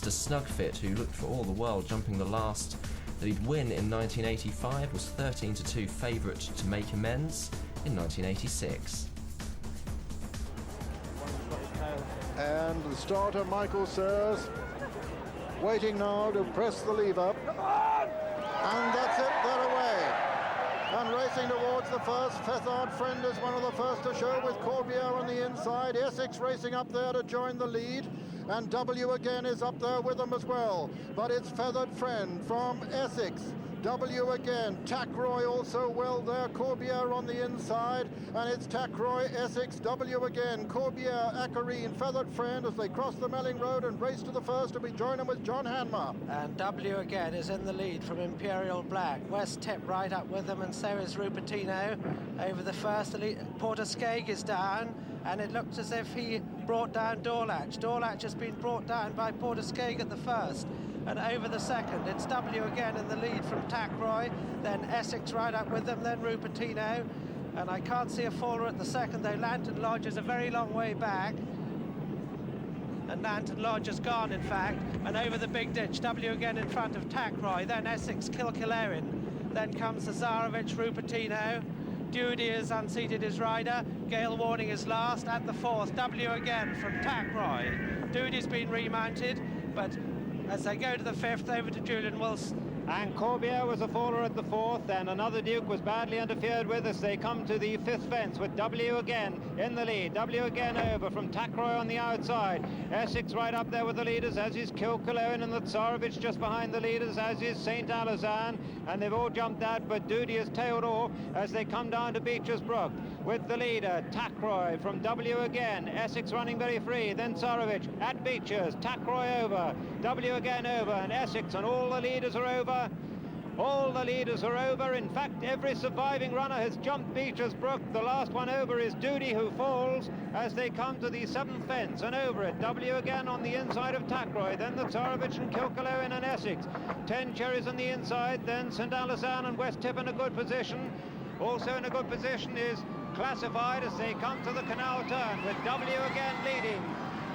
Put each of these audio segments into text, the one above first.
to Snugfit, who looked for all the world, jumping the last that he'd win in 1985, was 13-2 favourite to make amends in 1986. And the starter, Michael Sears, waiting now to press the lever. And that's it, they're away. And racing towards the first, Fethard Friend is one of the first to show with Corbiere on the inside. Essex racing up there to join the lead. And W again is up there with them as well. But it's Feathered Friend from Essex. W again, Tackroy also well there, Corbiere on the inside, and it's Tackroy, Essex, W again, Corbiere, Acarine, Feathered Friend as they cross the Melling Road and race to the first to be joining with John Hanmer. And W again is in the lead from Imperial Black. West Tip right up with them, and so is Rupertino over the first. Porter-Skeg is down, and it looks as if he brought down Dorlatch. Dorlatch has been brought down by Porter-Skeg at the first. And over the second, it's W again in the lead from Tackroy, then Essex right up with them, then Rupertino. And I can't see a faller at the second, though Lantern Lodge is a very long way back. And Lantern Lodge has gone, in fact, and over the big ditch, W again in front of Tackroy, then Essex, Kilkillerin. Then comes Zazarovich, Rupertino. Dudy has unseated his rider. Gale Warning is last at the fourth. W again from Tackroy. Dudy's been remounted, but as they go to the fifth, over to Julian Wilson. And Corbiere was a faller at the fourth, and another Duke was badly interfered with as they come to the fifth fence with W again in the lead. W again over from Tackroy on the outside. Essex right up there with the leaders, as is Kilkillerin, and the Tsarevich just behind the leaders, as is St. Alazan, and they've all jumped out, but Dudy has tailed off as they come down to Beecher's Brook with the leader, Tackroy from W again. Essex running very free, then Tsarevich at Beecher's, Tackroy over, W again over, and Essex, and all the leaders are over. All the leaders are over. In fact, every surviving runner has jumped Beecher's Brook. The last one over is Dudy, who falls as they come to the seventh fence, and over it, W again on the inside of Tackroy, then the Tsarevich and Kilkillerin and Essex. 10 Cherries on the inside, then St. Alazan and West Tip in a good position. Also in a good position is Classified as they come to the canal turn, with W again leading.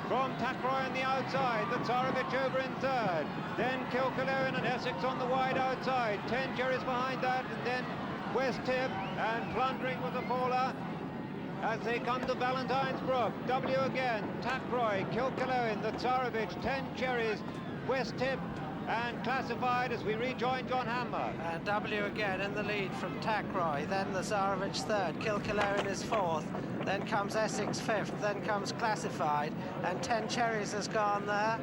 From Tackroy on the outside, the Tsarevich over in third. Then Kilkillerin and Essex on the wide outside. 10 Cherries behind that, and then West Tip and Plundering with a faller as they come to Valentine's Brook. W again, Tackroy, Kilkillerin, the Tsarevich, 10 Cherries, West Tip and Classified as we rejoin John Hanmer. And W again in the lead from Tackroy, then the Tsarevich third, Kilkillerin is fourth, then comes Essex fifth, then comes Classified, and 10 Cherries has gone there,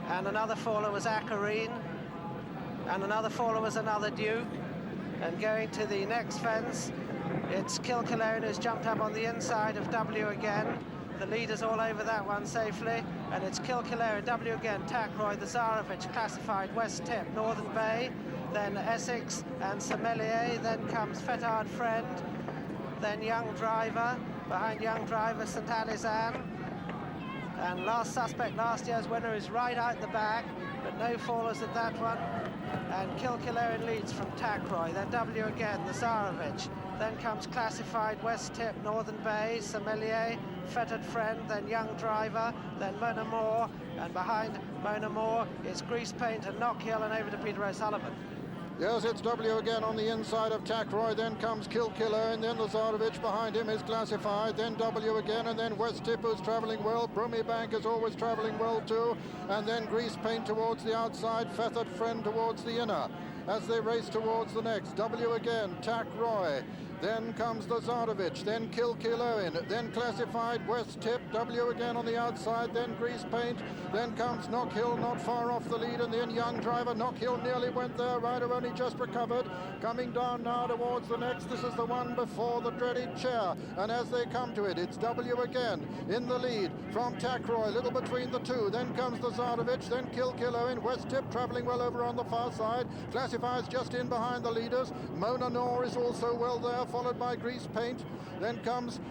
and another faller was Acarine, and another faller was another Duke. And going to the next fence, it's Kilkillerin who's jumped up on the inside of W again. The leader's all over that one safely, and it's Kilkillerin, W again, Tackroy, the Tsarevich, Classified, West Tip, Northern Bay, then Essex and Sommelier, then comes Fethard Friend, then Young Driver, behind Young Driver, St. Alizan, and last suspect, last year's winner, is right out the back, but no fallers at that one, and Kilkillerin leads from Tackroy, then W again, the Tsarevich, then comes Classified, West Tip, Northern Bay, Sommelier, Fettered Friend, then Young Driver, then Mona Moore, and behind Mona Moore is Grease Paint and Knockhill, and over to Peter O'Sullivan. Yes, it's W again on the inside of Tackroy, then comes Kilkillerin, then the Tsarevich behind him is Classified, then W again, and then West Tip who's travelling well, Brummy is always travelling well too, and then Grease Paint towards the outside, Feathered Friend towards the inner. As they race towards the next, W again, Tackroy, then comes the Tsarevich, then Kilkillerin, then Classified, West Tip, W again on the outside, then Grease Paint, then comes Knockhill not far off the lead, and then Young Driver. Knockhill nearly went there, rider only just recovered, coming down now towards the next. This is the one before the dreaded chair, and as they come to it, it's W again in the lead from Tackroy, little between the two, then comes the Tsarevich, then Kilkillerin, West Tip travelling well over on the far side, Classified's just in behind the leaders, Mona Moore is also well there, followed by Grease Paint, then comes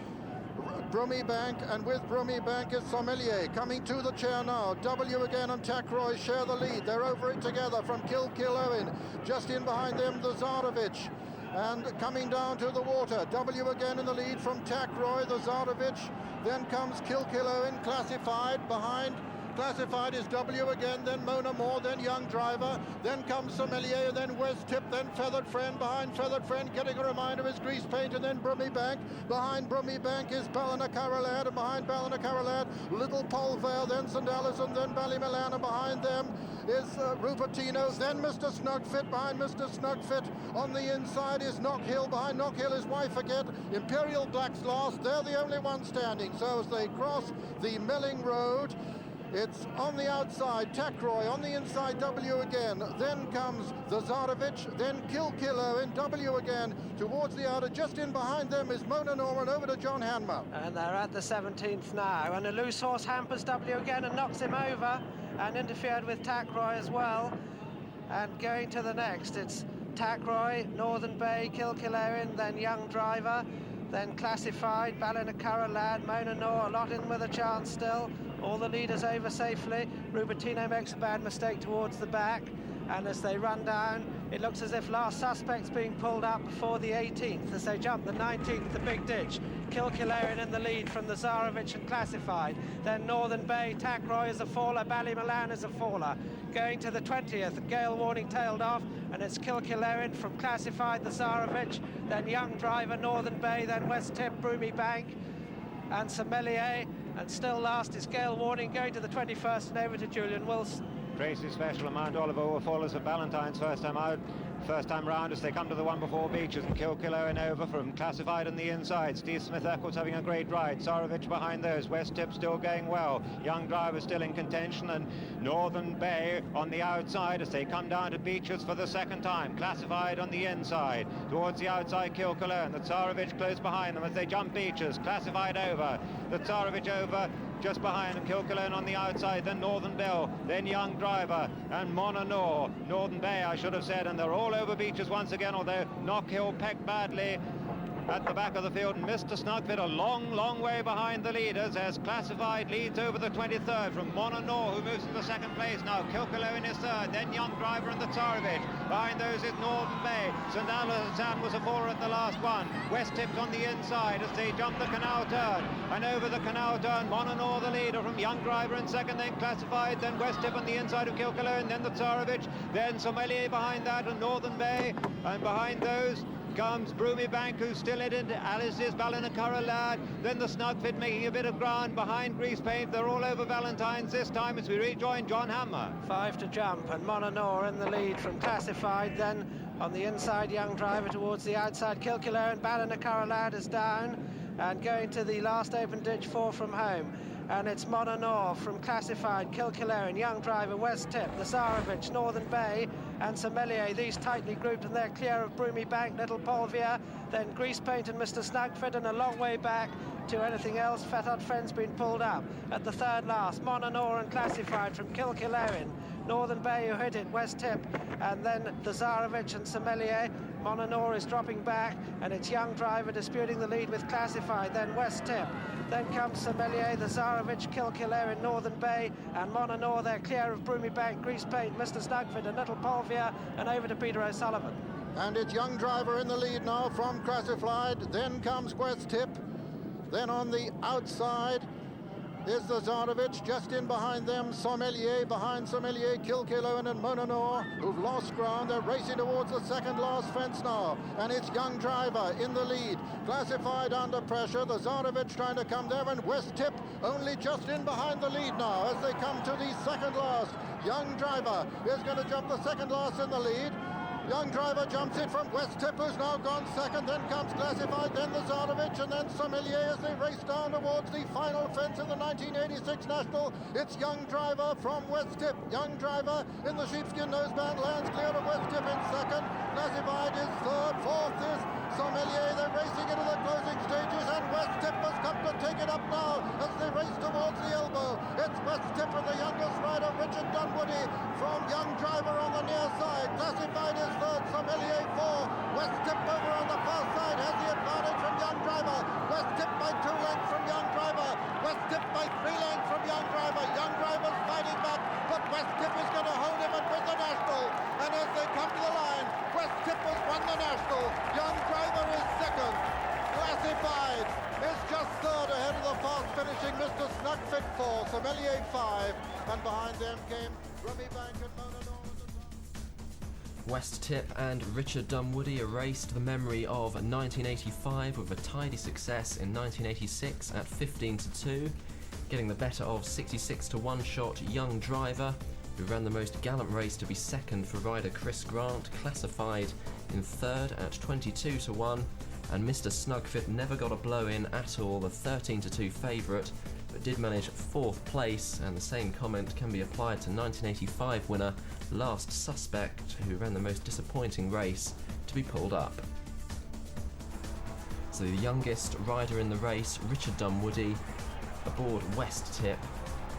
Brummy Bank, and with Brummy Bank is Sommelier coming to the chair now. W again and Tackroy share the lead, they're over it together from Kilkillerin, just in behind them the Tsarevich, and coming down to the water, W again in the lead from Tackroy, the Tsarevich, then comes Kilkillerin, Classified behind Classified is W again, then Mona Moore, then Young Driver, then comes Sommelier, then West Tip, then Feathered Friend. Behind Feathered Friend, getting a reminder, is Grease Paint, and then Brummy Bank. Behind Brummy Bank is Ballinacarralad, and behind Ballinacarralad, Little Polvale, then St. Allison, then Ballymilan, and behind them is Rupertino, then Mr. Snugfit. Behind Mr. Snugfit on the inside is Knock Hill. Behind Knock Hill is Wife Again. Imperial Blacks last. They're the only ones standing. So as they cross the Melling Road, it's on the outside, Tacroy, on the inside, W again. Then comes the Zarovich, then Kilkiller in W again. Towards the outer, just in behind them is Mona Norman, over to John Hanmer. And they're at the 17th now. And a loose horse hampers W again and knocks him over and interfered with Tacroy as well. And going to the next, it's Tacroy, Northern Bay, Kilkillerin, then Young Driver, then Classified, Ballinacarralad, Mona Nor, a lot in with a chance still. All the leaders over safely. Rupertino makes a bad mistake towards the back, and as they run down, it looks as if Last Suspect's being pulled up before the 18th as they jump the 19th, the big ditch. Kilkillerin in the lead from the Zarovich and Classified. Then Northern Bay, Tacroy is a faller, Ballymilan is a faller. Going to the 20th, Gale Warning tailed off, and it's Kilkillerin from Classified, the Zarovich, then Young Driver, Northern Bay, then West Tip, Broomy Bank, and Sommelier, and still last is Gale Warning going to the 21st and over to Julian Wilson. Tracy Special and Mount Oliver were fallers of Ballantyne's first time out. First time round as they come to the one before Beaches, and Kilkillerin over from Classified on the inside. Steve Smith-Eccles having a great ride. Zarovich behind those. West Tip still going well. Young Driver still in contention, and Northern Bay on the outside as they come down to Beaches for the second time. Classified on the inside. Towards the outside, Kilkillerin. The Zarovich close behind them as they jump Beaches. Classified over. The Zarovich over. Just behind them, Kilkillerin on the outside, then Northern Bell, then Young Driver, and Mona Nor. Northern Bay, I should have said, and they're all over Beaches once again, although Knock Hill pecked badly at the back of the field, and Mr. Snugfit a long way behind the leaders as Classified leads over the 23rd from Mona Nor, who moves into second place now. Kilkillerin is third, then Young Driver and the Zarovich. Behind those is Northern Bay. St. Allison was a faller at the last one. West Tip's on the inside as they jump the canal turn, and over the canal turn, Mona Nor the leader from Young Driver in second, then Classified, then West Tip on the inside of Kilkillerin, then the Zarovich, then Sommelier behind that, and Northern Bay, and behind those comes Broomy Bank, who's still in it. Alice is Ballinacarralad, then the Snugfit making a bit of ground behind Grease Paint. They're all over Valentine's this time as we rejoin John Hanmer. 5 to jump, and Mona Nor in the lead from Classified. Then on the inside, Young Driver towards the outside. Kilkillerin, Ballinacarralad is down, and going to the last open ditch, 4 from home. And it's Mona Nor from Classified, Kilkillerin, Young Driver, West Tip, the Zarovich, Northern Bay, and Sommelier. These tightly grouped, and they're clear of Broomy Bank, Little Polvia, then Grease Paint and Mr. Snugfit, and a long way back to anything else. Feathered Friend's been pulled up. At the third last, Mona Nor and Classified from Kilkillerin. Northern Bay who hit it, West Tip, and then the Zarovich and Sommelier. Mona Nor is dropping back, and it's Young Driver disputing the lead with Classified, then West Tip. Then comes Sommelier, the Zarovich, Kilkillerin, Northern Bay, and Mona Nor. They're clear of Broomy Bank, Grease Paint, Mr. Snugfit, and Little Polvia, and over to Peter O'Sullivan. And it's Young Driver in the lead now from Classified. Then comes West Tip. Then on the outside is the Zarovich, just in behind them, Sommelier, behind Sommelier, Kilkillerin and Mona Nor, who've lost ground. They're racing towards the second last fence now, and it's Young Driver in the lead. Classified under pressure, the Zarovich trying to come there, and West Tip only just in behind the lead now as they come to the second last. Young Driver is going to jump the second last in the lead. Young Driver jumps it from West Tip, who's now gone second. Then comes Classified, then the Zarovich, and then Sommelier as they race down towards the final fence in the 1986 National. It's Young Driver from West Tip. Young Driver in the sheepskin noseband lands clear of West Tip in second. Classified is third. Fourth is Sommelier. They're racing into the closing stages, and West Tip has come to take it up now as they race towards the elbow. It's West Tip and the youngest rider, Richard Dunwoody, from Young Driver on the near side. Classified is third, Sommelier 4. West Tip over on the far side has the advantage from Young Driver. West Tip by 2 lengths from Young Driver. West Tip by 3 lengths from Young Driver. Young Driver's fighting back, but West Tip is going to hold him and win the National. And as they come to the line, West Tip has won the National. Young Driver is second. Classified is just third ahead of the fast finishing Mr. Snugfit 4, Sommelier 5, Brummy Bank and Mona Norman. West Tip and Richard Dunwoody erased the memory of 1985 with a tidy success in 1986 at 15-2, getting the better of 66-1 shot Young Driver, who ran the most gallant race to be second for rider Chris Grant, classified in third at 22-1, and Mr. Snugfit never got a blow in at all, the 13-2 favourite, but did manage fourth place, and the same comment can be applied to 1985 winner Last Suspect, who ran the most disappointing race to be pulled up. So the youngest rider in the race, Richard Dunwoody, aboard West Tip,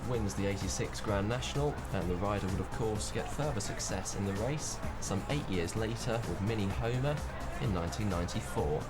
wins the 86 Grand National, and the rider would of course get further success in the race some 8 years later with Mini Homer in 1994.